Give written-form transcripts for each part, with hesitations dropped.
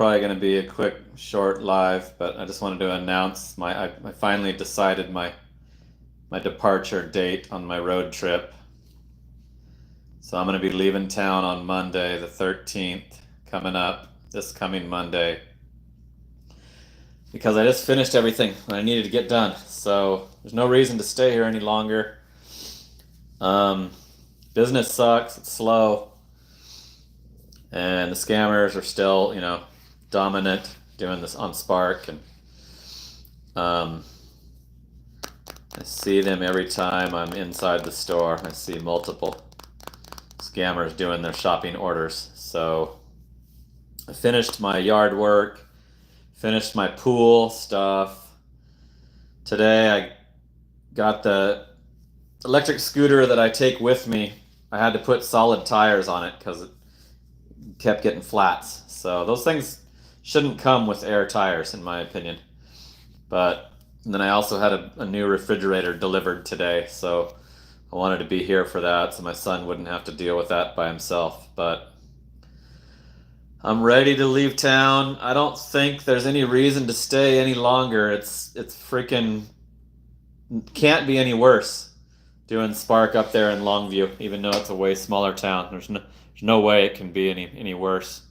probably going to be a quick, short live, but I just wanted to announce I finally decided my departure date on my road trip. So I'm going to be leaving town on Monday, the 13th, coming up, this coming Monday, because I just finished everything I needed to get done. So there's no reason to stay here any longer. Um, Business sucks, it's slow, and the scammers are still, dominant doing this on Spark, and um, I see them every time I'm inside the store. I see multiple scammers doing their shopping orders. So I finished my yard work, finished my pool stuff. Today I got the electric scooter that I take with me. I had to put solid tires on it because it kept getting flats. So those things shouldn't come with air tires, in my opinion. But then I also had a new refrigerator delivered today, so I wanted to be here for that so my son wouldn't have to deal with that by himself. But I'm ready to leave town. I don't think there's any reason to stay any longer. It's freaking can't be any worse doing Spark up there in Longview, even though it's a way smaller town. There's no way it can be any worse.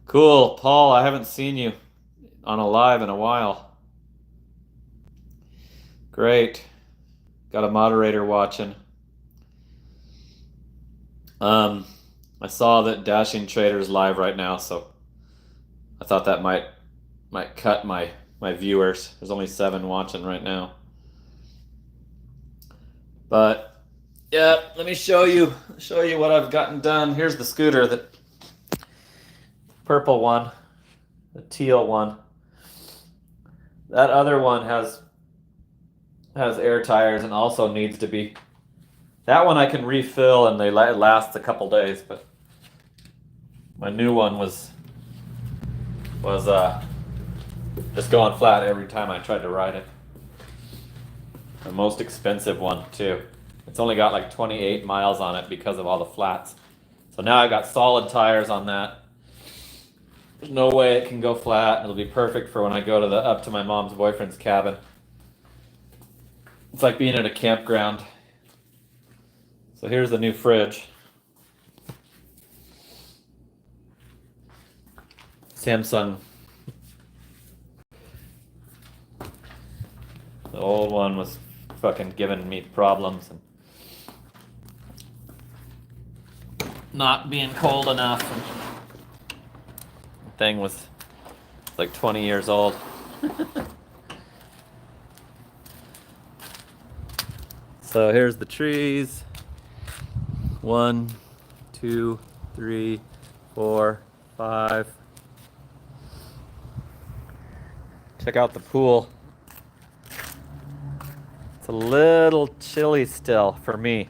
Cool, Paul. I haven't seen you on a live in a while. Great. Got a moderator watching. I saw that Dashing Trader's live right now, so I thought that might cut my viewers. There's only 7 watching right now. But yeah, let me show you what I've gotten done. Here's the scooter, the purple one, the teal one. That other one has air tires and also needs to be. That one I can refill and it lasts a couple days, but my new one was just going flat every time I tried to ride it. The most expensive one too. It's only got like 28 miles on it because of all the flats. So now I got solid tires on that. There's no way it can go flat. It'll be perfect for when I go to up to my mom's boyfriend's cabin. It's like being at a campground. So here's the new fridge. Samsung. The old one was fucking giving me problems and not being cold enough. And the thing was like 20 years old. So here's the trees. 1, 2, 3, 4, 5. Check out the pool. It's a little chilly still for me.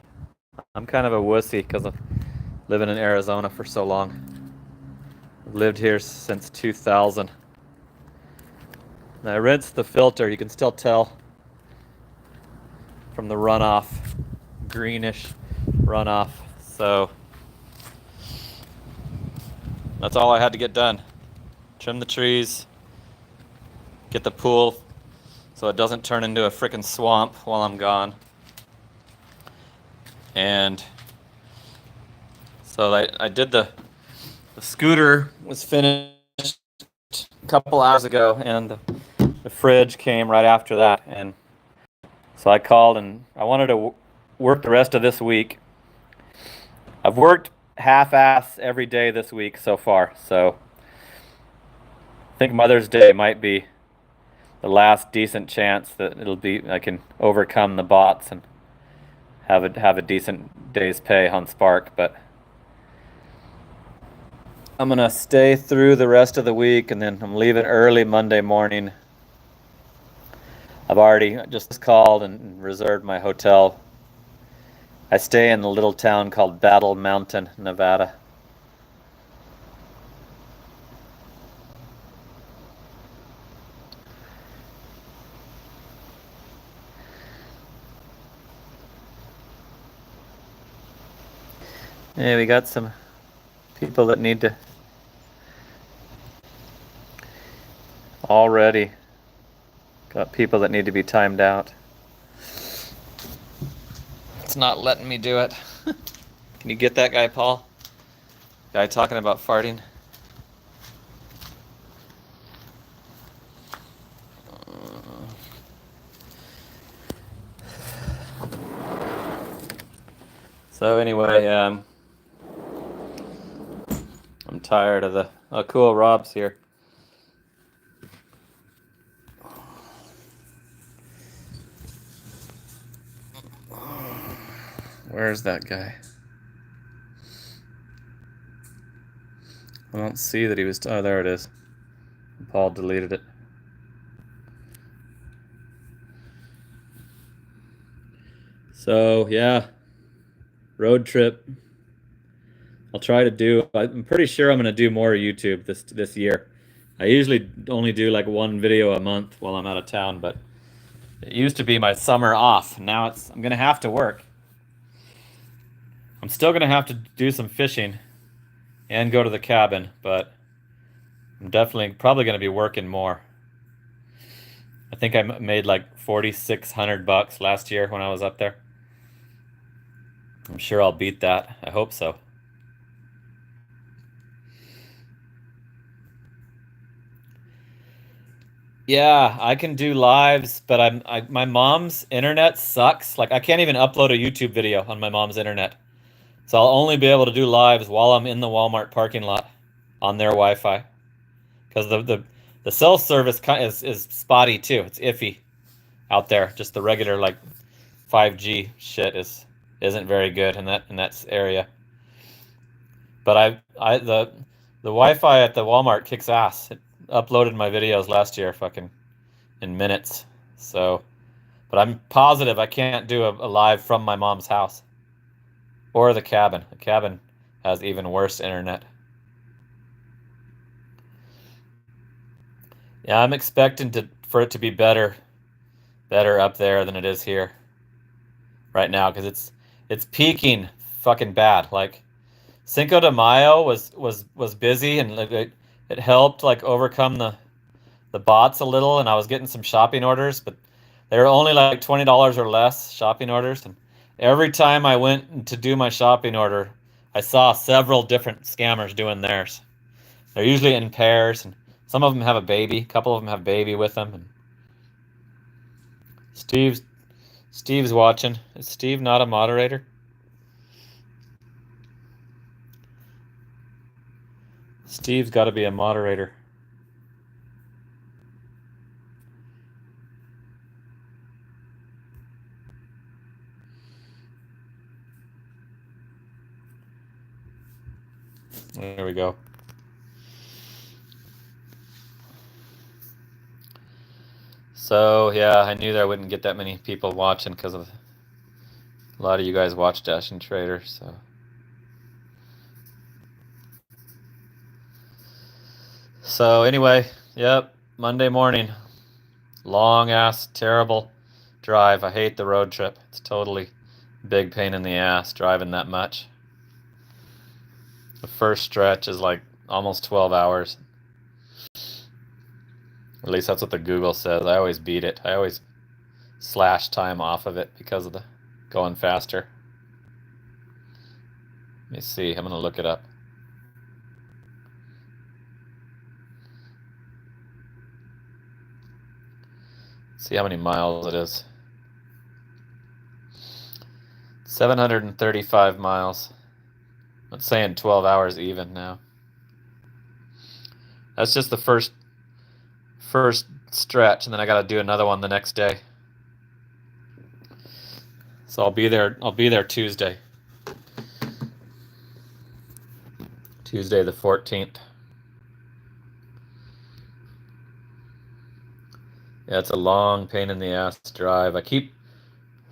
I'm kind of a wussy because of living in Arizona for so long. I've lived here since 2000. And I rinsed the filter. You can still tell from the runoff, greenish runoff. So that's all I had to get done. Trim the trees, get the pool so it doesn't turn into a freaking swamp while I'm gone. And so I did the scooter was finished a couple hours ago, and the fridge came right after that. And so I called and I wanted to work the rest of this week. I've worked half-ass every day this week so far, so I think Mother's Day might be the last decent chance that I can overcome the bots and have a decent day's pay on Spark. But I'm gonna stay through the rest of the week, and then I'm leaving early Monday morning. I've already just called and reserved my hotel. I stay in a little town called Battle Mountain, Nevada. Yeah, we got some people that need to Already got people that need to be timed out. It's not letting me do it. Can you get that guy, Paul? Guy talking about farting. So anyway, I'm tired of the. Oh, cool, Rob's here. Where's that guy? I don't see that he was. Oh, there it is. Paul deleted it. So yeah, road trip. I'll try to do. I'm pretty sure I'm gonna do more YouTube this year. I usually only do like one video a month while I'm out of town, but it used to be my summer off. Now I'm gonna have to work. I'm still gonna have to do some fishing and go to the cabin, but I'm definitely probably gonna be working more. I think I made like $4,600 last year when I was up there. I'm sure I'll beat that. I hope so. Yeah, I can do lives, but my mom's internet sucks. Like I can't even upload a YouTube video on my mom's internet. So I'll only be able to do lives while I'm in the Walmart parking lot on their Wi-Fi. Because the cell service is spotty too. It's iffy out there. Just the regular like 5G shit isn't very good in that area. But the Wi-Fi at the Walmart kicks ass. It uploaded my videos last year fucking in minutes. So, but I'm positive I can't do a live from my mom's house or the cabin. The cabin has even worse internet. Yeah, I'm expecting for it to be better up there than it is here right now because it's peaking fucking bad. Like Cinco de Mayo was busy and it helped like overcome the bots a little, and I was getting some shopping orders, but they were only like $20 or less shopping orders. And every time I went to do my shopping order, I saw several different scammers doing theirs. They're usually in pairs, and some of them have a baby. A couple of them have a baby with them. And Steve's watching. Is Steve not a moderator? Steve's got to be a moderator. There we go. So yeah, I knew that I wouldn't get that many people watching because of a lot of you guys watch Dashing Trader. So anyway, yep, Monday morning, long ass terrible drive. I hate the road trip. It's totally big pain in the ass driving that much. The first stretch is like almost 12 hours. At least that's what the Google says. I always beat it. I always slash time off of it because of the going faster. Let me see. I'm going to look it up. See how many miles it is. 735 miles. It's saying 12 hours even now. That's just the first stretch, and then I got to do another one the next day. So I'll be there Tuesday. Tuesday the 14th. Yeah, it's a long pain in the ass drive. I keep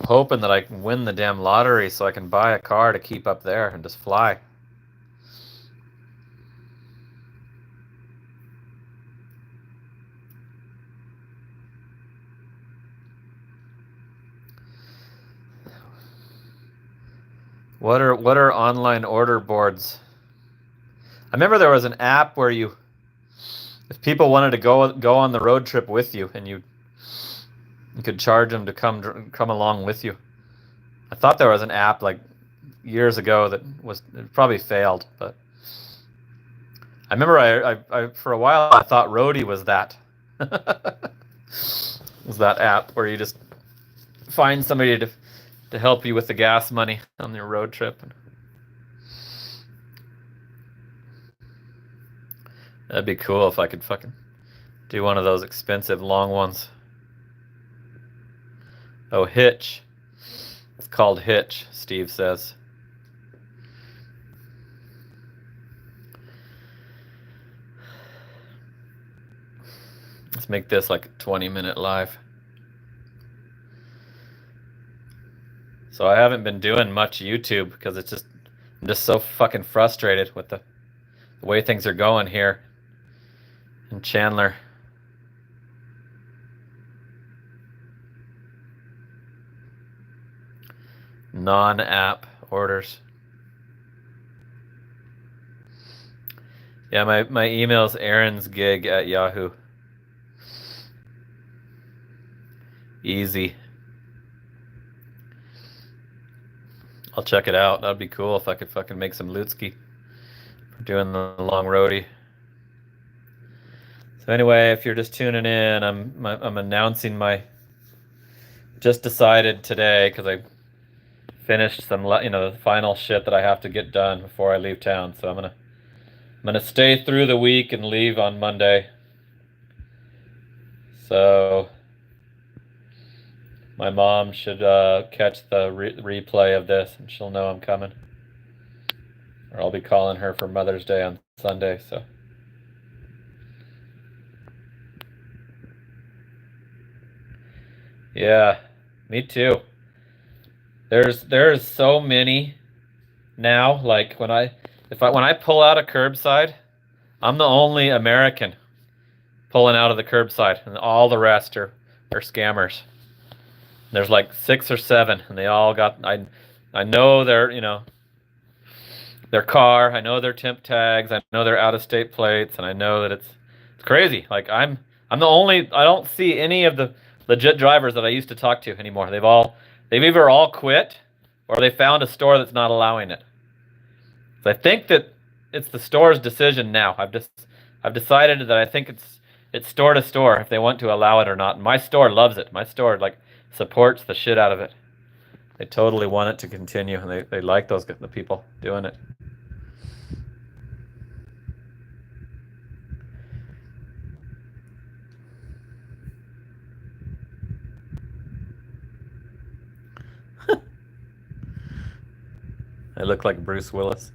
hoping that I can win the damn lottery so I can buy a car to keep up there and just fly. What are online order boards? I remember there was an app where People wanted to go on the road trip with you, and you could charge them to come along with you. I thought there was an app like years ago that it probably failed, but I remember I for a while I thought Roadie was that. Was that app where you just find somebody to help you with the gas money on your road trip. That'd be cool if I could fucking do one of those expensive long ones. Oh, Hitch. It's called Hitch, Steve says. Let's make this like a 20-minute live. So I haven't been doing much YouTube because I'm just so fucking frustrated with the way things are going here in Chandler. Non-app orders. Yeah, my email's aaronsgig@yahoo. Easy. I'll check it out. That'd be cool if I could fucking make some Lutski for doing the long roadie. So anyway, if you're just tuning in, I'm announcing just decided today because I finished some the final shit that I have to get done before I leave town. So I'm gonna stay through the week and leave on Monday. So my mom should catch the replay of this, and she'll know I'm coming. Or I'll be calling her for Mother's Day on Sunday. So. Yeah, me too. There's so many now. Like when I pull out a curbside, I'm the only American pulling out of the curbside, and all the rest are scammers. There's like 6 or 7, and they all got I know their their car, I know their temp tags, I know their out-of-state plates, and I know that it's crazy. Like I'm the only I don't see any of the legit drivers that I used to talk to anymore. They've either all quit or they found a store that's not allowing it. So I think that it's the store's decision now. I've decided that I think it's store to store if they want to allow it or not. And my store loves it. My store supports the shit out of it. They totally want it to continue, and they like the people doing it. I look like Bruce Willis.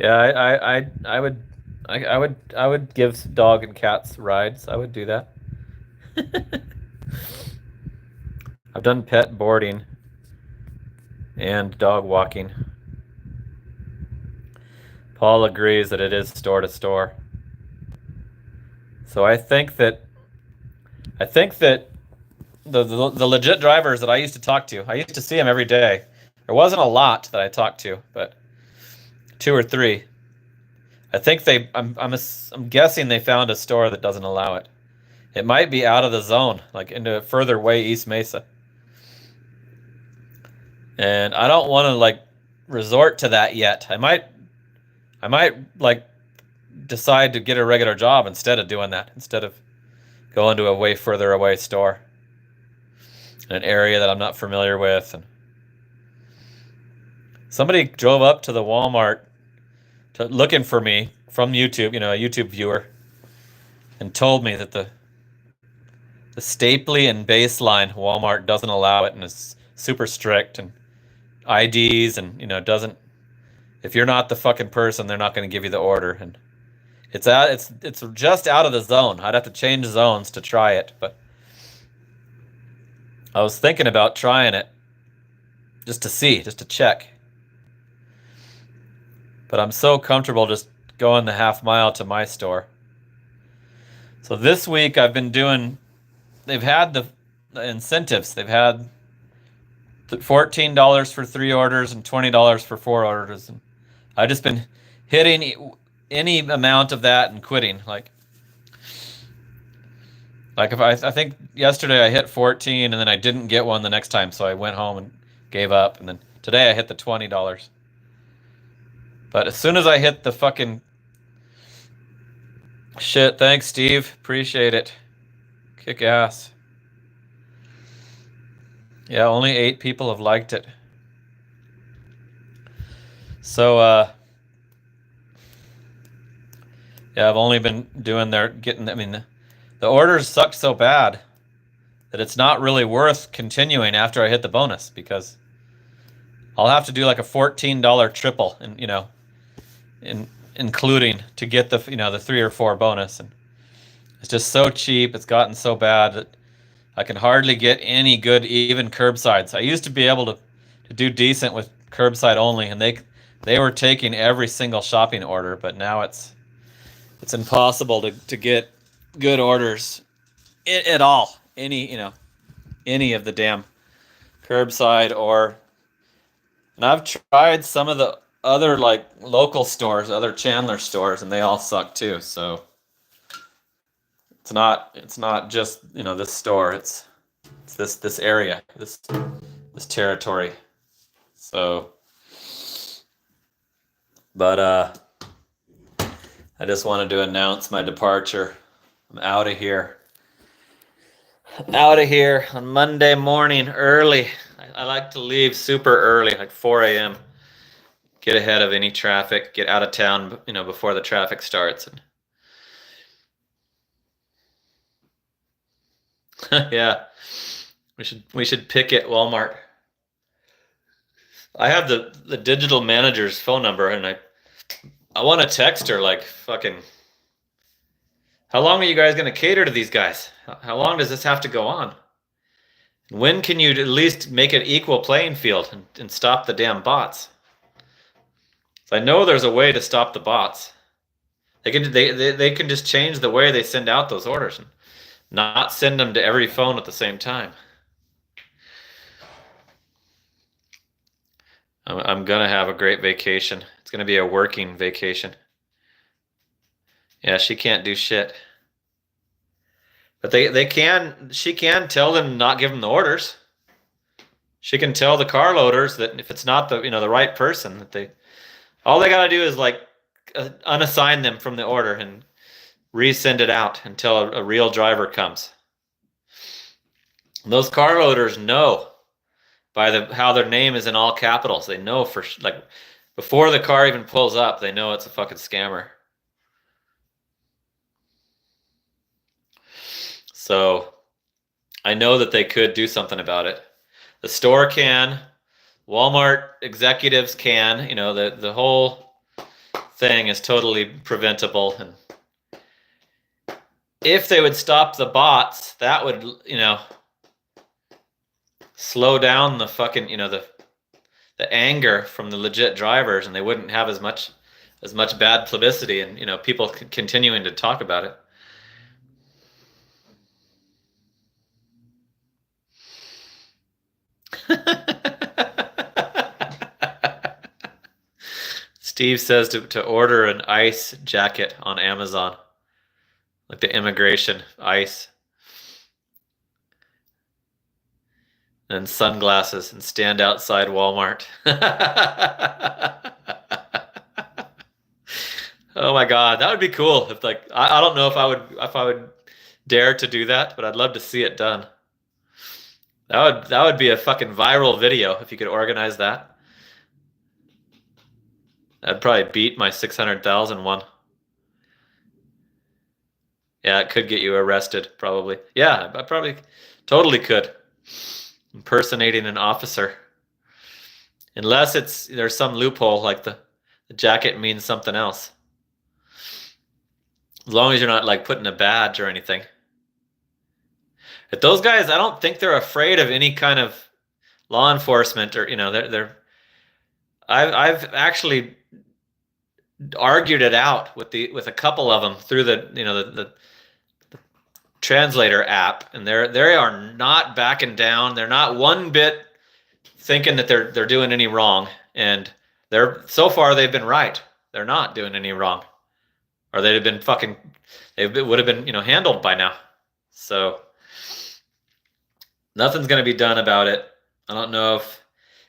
Yeah, I would give dog and cats rides. I would do that. I've done pet boarding and dog walking. Paul agrees that it is store to store. So I think that the legit drivers that I used to talk to, I used to see them every day. There wasn't a lot that I talked to, but 2 or 3. I think I'm guessing they found a store that doesn't allow it. It might be out of the zone, like into further away East Mesa. And I don't want to resort to that yet. I might decide to get a regular job instead of doing that, instead of going to a way further away store in an area that I'm not familiar with. And somebody drove up to the Walmart looking for me from YouTube, a YouTube viewer, and told me that the Stapley and Baseline Walmart doesn't allow it and is super strict, and IDs, and doesn't. If you're not the fucking person, they're not going to give you the order, and it's just out of the zone. I'd have to change zones to try it, but I was thinking about trying it just to check. But I'm so comfortable just going the half mile to my store. So this week they've had the incentives. They've had $14 for 3 orders and $20 for 4 orders. And I've just been hitting any amount of that and quitting. Like if I think yesterday I hit 14 and then I didn't get one the next time, so I went home and gave up. And then today I hit the $20. But as soon as I hit the fucking shit, thanks, Steve. Appreciate it. Kick ass. Yeah, only 8 people have liked it. So, yeah, I've only been doing the orders suck so bad that it's not really worth continuing after I hit the bonus, because I'll have to do like a $14 triple and, including to get the 3 or 4 bonus. And it's just so cheap. It's gotten so bad that I can hardly get any good even curbsides. I used to be able to do decent with curbside only, and they were taking every single shopping order, but now it's impossible to get good orders at all. Any of the damn curbside and I've tried some of the other like local stores, other Chandler stores, and they all suck too. So it's not just this store. It's this area, this territory. So, but I just wanted to announce my departure. I'm out of here. Out of here on Monday morning early. I like to leave super early, like 4 a.m. Get ahead of any traffic. Get out of town, before the traffic starts. And yeah, we should picket Walmart. I have the digital manager's phone number, and I want to text her like fucking. How long are you guys going to cater to these guys? How long does this have to go on? When can you at least make it equal playing field and stop the damn bots? I know there's a way to stop the bots. They can just change the way they send out those orders and not send them to every phone at the same time. I'm gonna have a great vacation. It's gonna be a working vacation. Yeah, she can't do shit. But she can tell them to not give them the orders. She can tell the car loaders that if it's not the right person, that all they gotta do is like unassign them from the order and resend it out until a real driver comes. Those car loaders know by how their name is in all capitals. They know before the car even pulls up, they know it's a fucking scammer. So I know that they could do something about it. The store can, Walmart executives can, the whole thing is totally preventable. And if they would stop the bots, that would, slow down the fucking, the anger from the legit drivers, and they wouldn't have as much bad publicity and, people continuing to talk about it. Steve says to order an ICE jacket on Amazon, like the immigration ICE, and sunglasses, and stand outside Walmart. Oh my God, that would be cool. If I don't know if I would dare to do that, but I'd love to see it done. That would be a fucking viral video if you could organize that. That'd probably beat my 600,000 one. Yeah, it could get you arrested, probably. Yeah, I probably totally could. Impersonating an officer. Unless there's some loophole, like the jacket means something else. As long as you're not putting a badge or anything. But those guys, I don't think they're afraid of any kind of law enforcement, or I've actually argued it out with a couple of them through the translator app, and they are not backing down. They're not one bit thinking that they're doing any wrong, and so far they've been right. They're not doing any wrong, or they'd have been would have been handled by now. So nothing's going to be done about it. I don't know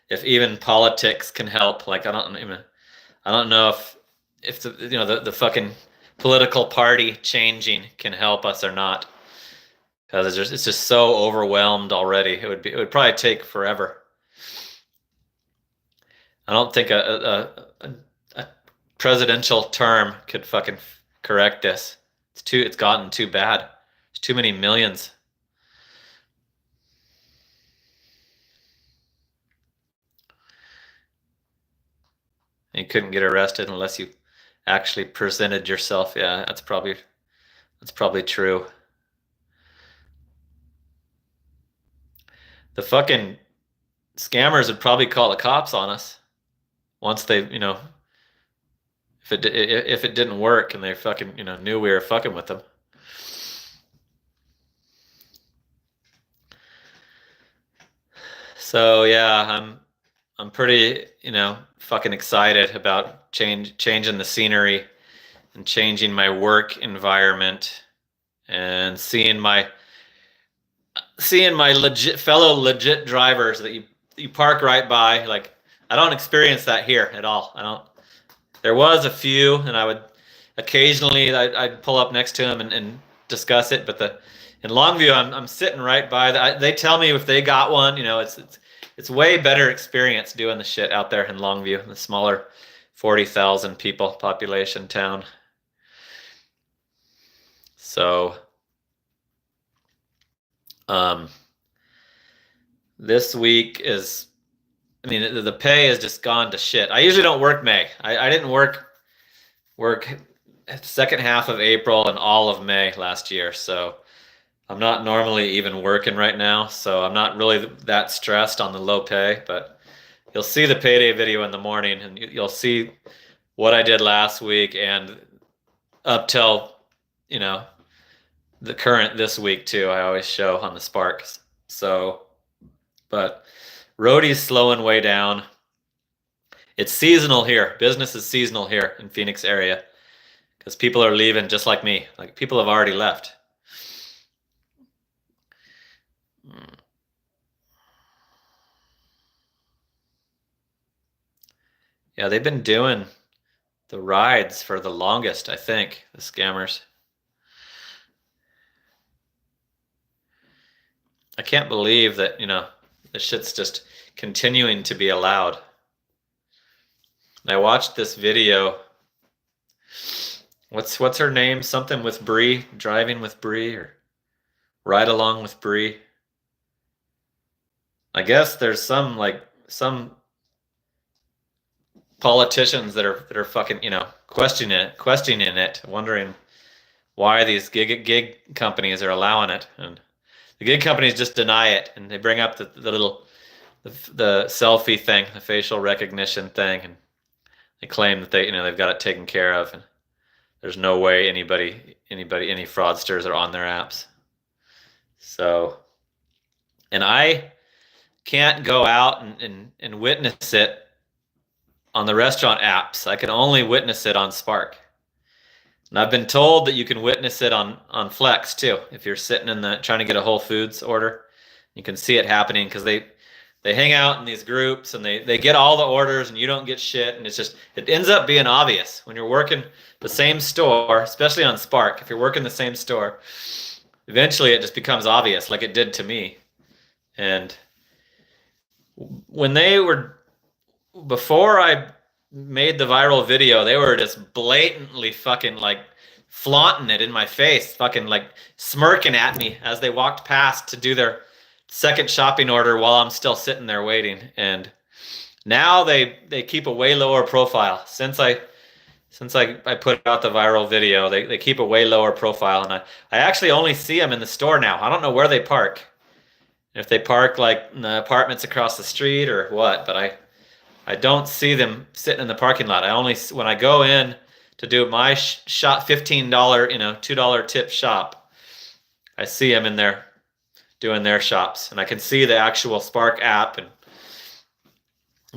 if even politics can help. Like I don't know if the fucking political party changing can help us or not, because it's just so overwhelmed already. It would probably take forever. I don't think a presidential term could fucking correct this. It's gotten too bad. There's too many millions. And you couldn't get arrested unless you actually presented yourself. Yeah, that's probably true. The fucking scammers would probably call the cops on us once they, if it didn't work and they fucking, knew we were fucking with them. So yeah, I'm pretty, fucking excited about changing the scenery and changing my work environment and seeing my fellow legit drivers that you park right by. Like I don't experience that here at all. I don't. There was a few, and I would occasionally I'd pull up next to them and discuss it. But in Longview, I'm sitting right by. They tell me if they got one. It's way better experience doing the shit out there in Longview, the smaller 40,000 people population town. So this week is, the pay has just gone to shit. I usually don't work May. I didn't work second half of April and all of May last year. So I'm not normally even working right now. So I'm not really that stressed on the low pay, but you'll see the payday video in the morning and you'll see what I did last week and up till, the current this week too. I always show on the Sparks. So, but roadie's slowing way down. It's seasonal here. Business is seasonal here in Phoenix area because people are leaving just like me. Like people have already left. Yeah, they've been doing the rides for the longest, I think, the scammers. I can't believe that, this shit's just continuing to be allowed. And I watched this video. What's her name? Something with Bree, driving with Bree or ride along with Bree. I guess there's some politicians that are fucking, questioning it, wondering why these gig companies are allowing it, and the gig companies just deny it, and they bring up the selfie thing, the facial recognition thing, and they claim that they've got it taken care of, and there's no way any fraudsters are on their apps. So, and I can't go out and witness it on the restaurant apps. I can only witness it on Spark. And I've been told that you can witness it on Flex too. If you're sitting trying to get a Whole Foods order, you can see it happening because they hang out in these groups and they get all the orders and you don't get shit. And it ends up being obvious when you're working the same store, especially on Spark. If you're working the same store, eventually it just becomes obvious like it did to me. And when before I made the viral video, they were just blatantly fucking like flaunting it in my face, fucking like smirking at me as they walked past to do their second shopping order while I'm still sitting there waiting. And now they keep a way lower profile. Since I put out the viral video, they keep a way lower profile, and I actually only see them in the store now. I don't know where they park. If they park like in the apartments across the street or what, but I don't see them sitting in the parking lot. When I go in to do my shop, $15, $2 tip shop, I see them in there doing their shops, and I can see the actual Spark app, and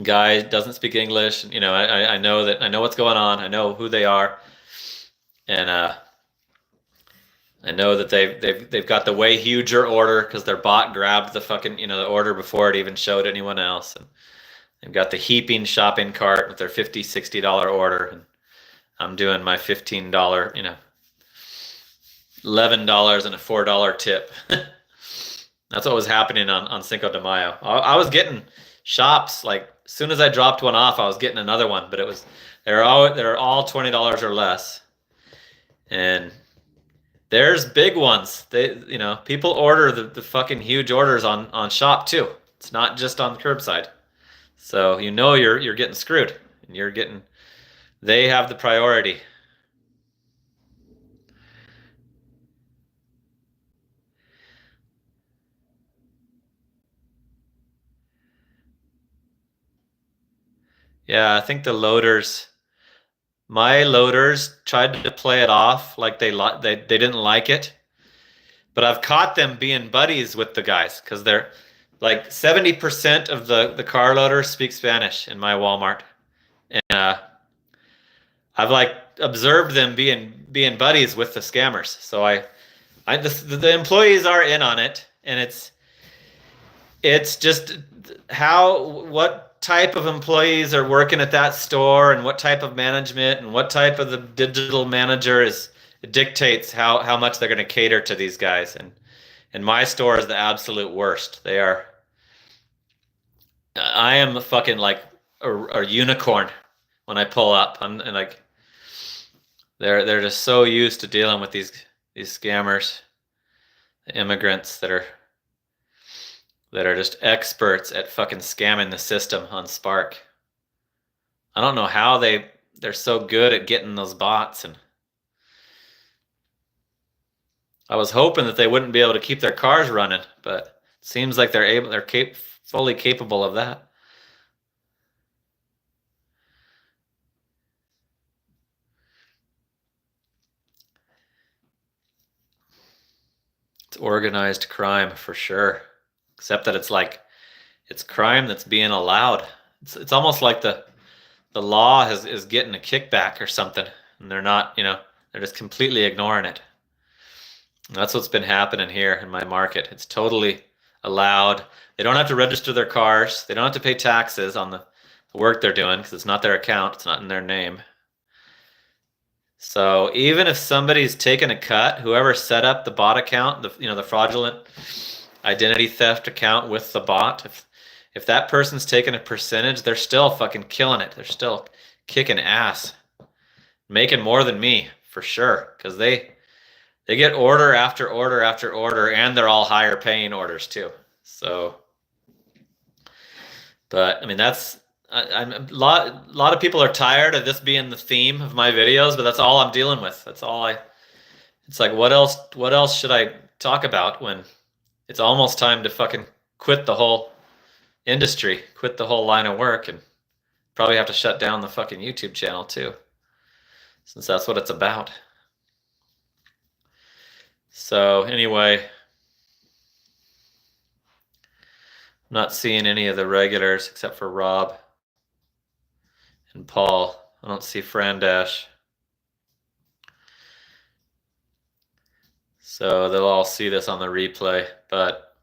Guy doesn't speak English. You know, I know that I know what's going on. I know who they are, and I know that they've got the way huger order because their bot grabbed the fucking the order before it even showed anyone else, and they've got the heaping shopping cart with their $50-$60 order, and I'm doing my $15 $11 and a $4 tip. That's what was happening on Cinco de Mayo. I was getting shops like as soon as I dropped one off, I was getting another one, but they're all $20 or less, and there's big ones. People order the fucking huge orders on shop too. It's not just on curbside, so you're getting screwed, and they have the priority. Yeah, I think my loaders tried to play it off like they didn't like it, but I've caught them being buddies with the guys because they're like 70% of the car loaders speak Spanish in my Walmart, and I've like observed them being buddies with the scammers. So the employees are in on it, and it's just what type of employees are working at that store and what type of management and what type of the digital manager it dictates how much they're going to cater to these guys. And my store is the absolute worst. I am fucking like a unicorn when I pull up. And like they're just so used to dealing with these scammers, the immigrants that are just experts at fucking scamming the system on Spark. I don't know how they're so good at getting those bots, and I was hoping that they wouldn't be able to keep their cars running, but it seems like they're fully capable of that. It's organized crime for sure. Except that it's crime that's being allowed. It's almost like the law is getting a kickback or something, and they're not, they're just completely ignoring it. And that's what's been happening here in my market. It's totally allowed. They don't have to register their cars. They don't have to pay taxes on the work they're doing because it's not their account. It's not in their name. So even if somebody's taken a cut, whoever set up the bot account, the fraudulent identity theft account with the bot, if that person's taking a percentage, they're still fucking killing it. They're still kicking ass, making more than me for sure, because they get order after order after order, and they're all higher paying orders too. So, but I mean, I'm a lot of people are tired of this being the theme of my videos, but that's all I'm dealing with. It's like, what else should I talk about when it's almost time to fucking quit the whole industry, quit the whole line of work, and probably have to shut down the fucking YouTube channel too, since that's what it's about. So anyway, I'm not seeing any of the regulars except for Rob and Paul. I don't see Frandash. So they'll all see this on the replay, but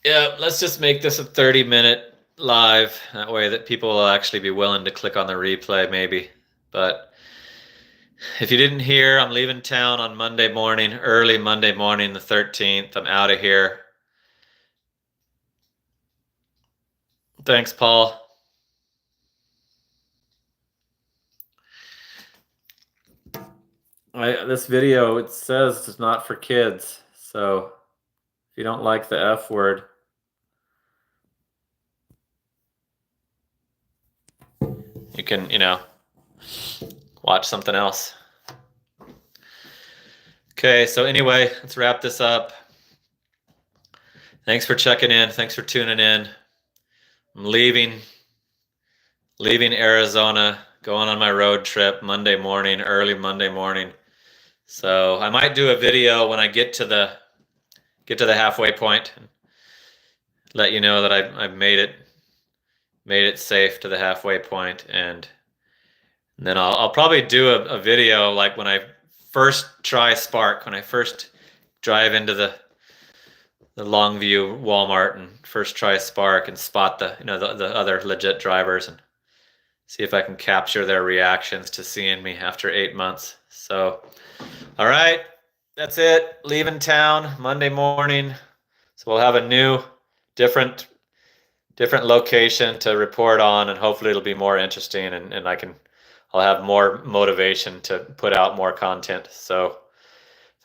yeah, let's just make this a 30-minute live. That way that people will actually be willing to click on the replay maybe. But if you didn't hear, I'm leaving town on Monday morning, early Monday morning, the 13th. I'm out of here. Thanks, Paul. This video, it says it's not for kids. So if you don't like the F word, you can, watch something else. Okay, so anyway, let's wrap this up. Thanks for checking in. Thanks for tuning in. I'm leaving Arizona, going on my road trip Monday morning, early Monday morning. So I might do a video when I get to the halfway point and let you know that I've made it. made it safe to the halfway point, and then I'll probably do a video like when I first try Spark, when I first drive into the Longview Walmart and first try Spark and spot the the other legit drivers and see if I can capture their reactions to seeing me after 8 months. So, all right, that's it. Leaving town Monday morning. So we'll have a new, different location to report on, and hopefully it'll be more interesting, and I'll have more motivation to put out more content. So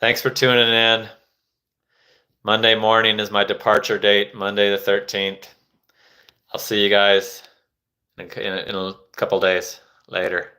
thanks for tuning in. Monday morning is my departure date, Monday the 13th. I'll see you guys in a couple days later.